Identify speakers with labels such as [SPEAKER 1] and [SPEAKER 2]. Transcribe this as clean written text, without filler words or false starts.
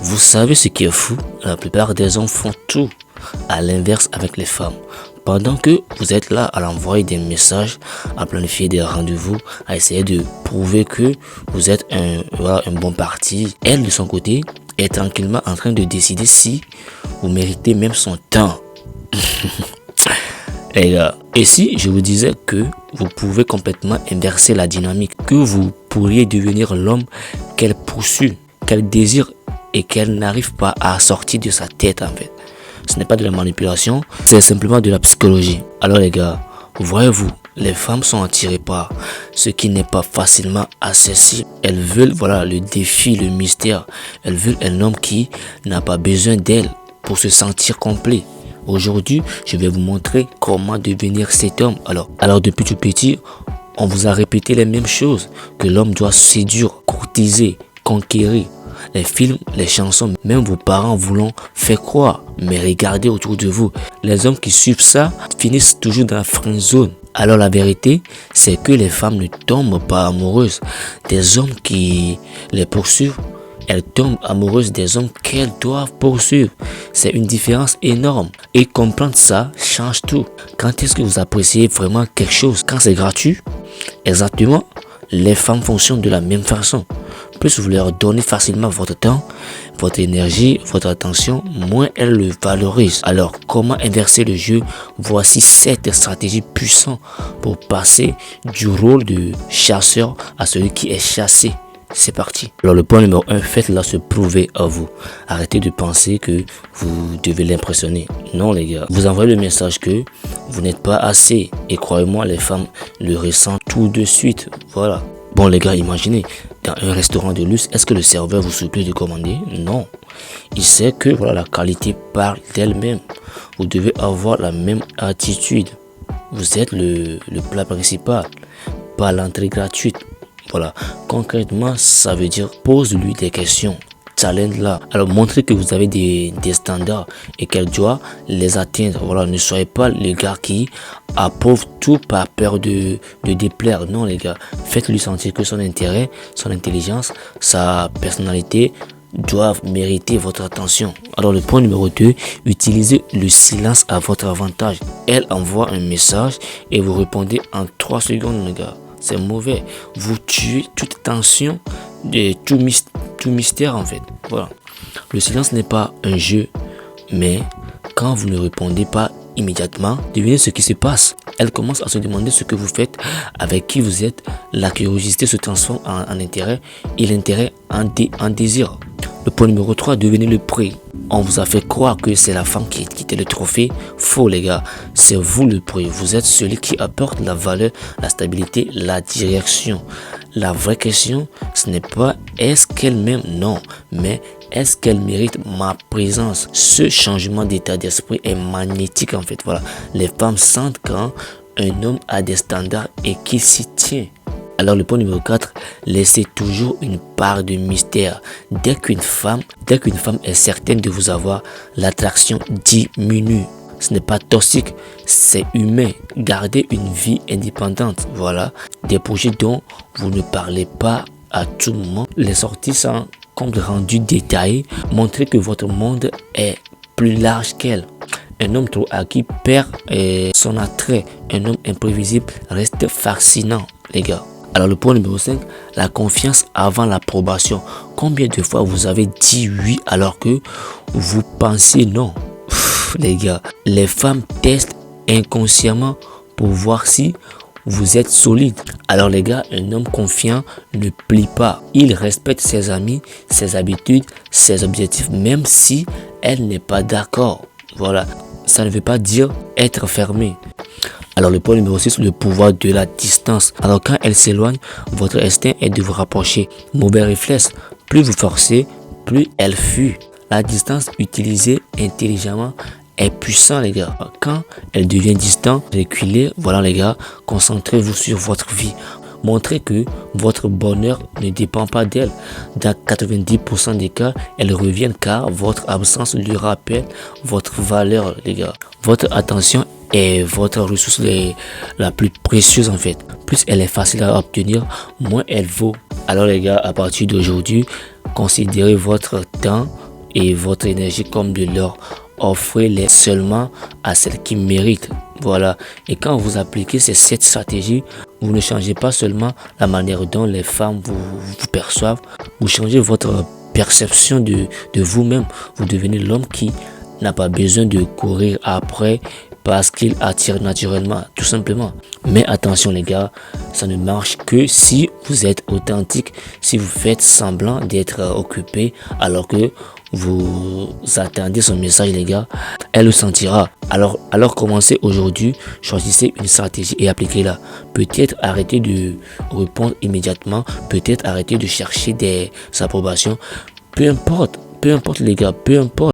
[SPEAKER 1] Vous savez ce qui est fou? La plupart des hommes font tout à l'inverse avec les femmes. Pendant que vous êtes là à l'envoyer des messages, à planifier des rendez-vous, à essayer de prouver que vous êtes un bon parti, elle de son côté est tranquillement en train de décider si vous méritez même son temps. Les gars, et si je vous disais que vous pouvez complètement inverser la dynamique, que vous pourriez devenir l'homme qu'elle poursuit, qu'elle désire et qu'elle n'arrive pas à sortir de sa tête en fait. Ce n'est pas de la manipulation, c'est simplement de la psychologie. Alors les gars, voyez-vous, les femmes sont attirées par ce qui n'est pas facilement accessible. Elles veulent le défi, le mystère. Elles veulent un homme qui n'a pas besoin d'elles pour se sentir complet. Aujourd'hui, je vais vous montrer comment devenir cet homme. Alors depuis tout petit, on vous a répété les mêmes choses, que l'homme doit séduire, courtiser, conquérir. Les films, les chansons, même vos parents vous l'ont fait croire. Mais regardez autour de vous, les hommes qui suivent ça finissent toujours dans la friend zone. Alors la vérité, c'est que les femmes ne tombent pas amoureuses des hommes qui les poursuivent. Elles tombent amoureuses des hommes qu'elles doivent poursuivre. C'est une différence énorme. Et comprendre ça change tout. Quand est-ce que vous appréciez vraiment quelque chose? Quand c'est gratuit? Exactement. Les femmes fonctionnent de la même façon. Plus vous leur donnez facilement votre temps, votre énergie, votre attention, moins elles le valorisent. Alors, comment inverser le jeu? Voici 7 stratégies puissantes pour passer du rôle de chasseur à celui qui est chassé. C'est parti. Alors le point numéro 1, faites-la se prouver à vous. Arrêtez de penser que vous devez l'impressionner. Non les gars, vous envoyez le message que vous n'êtes pas assez. Et croyez-moi, les femmes le ressentent tout de suite. Voilà. Bon les gars, imaginez, dans un restaurant de luxe, est-ce que le serveur vous supplie de commander? Non. Il sait que la qualité parle d'elle-même. Vous devez avoir la même attitude. Vous êtes le plat principal, pas l'entrée gratuite. Voilà, concrètement, ça veut dire pose-lui des questions, challenge-la. Alors, montrez que vous avez des standards et qu'elle doit les atteindre. Voilà, ne soyez pas les gars qui approuvent tout par peur de déplaire. Non, les gars, faites-lui sentir que son intérêt, son intelligence, sa personnalité doivent mériter votre attention. Alors, le point numéro 2, utilisez le silence à votre avantage. Elle envoie un message et vous répondez en 3 secondes, les gars. C'est mauvais. Vous tuez toute tension et tout mystère en fait. Voilà. Le silence n'est pas un jeu, mais quand vous ne répondez pas immédiatement, devinez ce qui se passe. Elle commence à se demander ce que vous faites, avec qui vous êtes. La curiosité se transforme en intérêt et l'intérêt en désir. Le point numéro 3, devenez le prix. On vous a fait croire que c'est la femme qui était le trophée. Faux les gars, c'est vous le prix. Vous êtes celui qui apporte la valeur, la stabilité, la direction. La vraie question, ce n'est pas est-ce qu'elle m'aime? Non, mais est-ce qu'elle mérite ma présence? Ce changement d'état d'esprit est magnétique en fait. Voilà, les femmes sentent quand un homme a des standards et qu'il s'y tient. Alors le point numéro 4, laissez toujours une part de mystère. Dès qu'une femme est certaine de vous avoir, l'attraction diminue. Ce n'est pas toxique, c'est humain. Gardez une vie indépendante. Voilà, des projets dont vous ne parlez pas à tout moment. Les sorties sans compte rendu détaillé. Montrez que votre monde est plus large qu'elle. Un homme trop acquis perd son attrait. Un homme imprévisible reste fascinant, les gars. Alors le point numéro 5, la confiance avant l'approbation. Combien de fois vous avez dit oui alors que vous pensiez non? Les gars, les femmes testent inconsciemment pour voir si vous êtes solide. Alors les gars, un homme confiant ne plie pas. Il respecte ses amis, ses habitudes, ses objectifs, même si elle n'est pas d'accord. Voilà, ça ne veut pas dire être fermé. Alors le point numéro 6, le pouvoir de la distance. Alors quand elle s'éloigne, votre instinct est de vous rapprocher. Mauvais réflexe, plus vous forcez, plus elle fuit. La distance utilisée intelligemment est puissante les gars. Quand elle devient distante, reculez, voilà les gars, concentrez-vous sur votre vie. Montrez que votre bonheur ne dépend pas d'elle. Dans 90% des cas, elles reviennent car votre absence lui rappelle votre valeur les gars. Votre attention est votre ressource la plus précieuse en fait. Plus elle est facile à obtenir, moins elle vaut. Alors les gars, à partir d'aujourd'hui, considérez votre temps et votre énergie comme de l'or. Offrez-les seulement à celles qui méritent. Voilà. Et quand vous appliquez ces 7 stratégies, vous ne changez pas seulement la manière dont les femmes vous perçoivent, vous changez votre perception de vous-même. Vous devenez l'homme qui n'a pas besoin de courir après parce qu'il attire naturellement, tout simplement. Mais attention les gars, ça ne marche que si vous êtes authentique, si vous faites semblant d'être occupé alors que vous attendez son message les gars, elle le sentira. Alors commencez aujourd'hui, choisissez une stratégie et appliquez-la. Peut-être arrêtez de répondre immédiatement, peut-être arrêtez de chercher des approbations. Peu importe les gars, peu importe.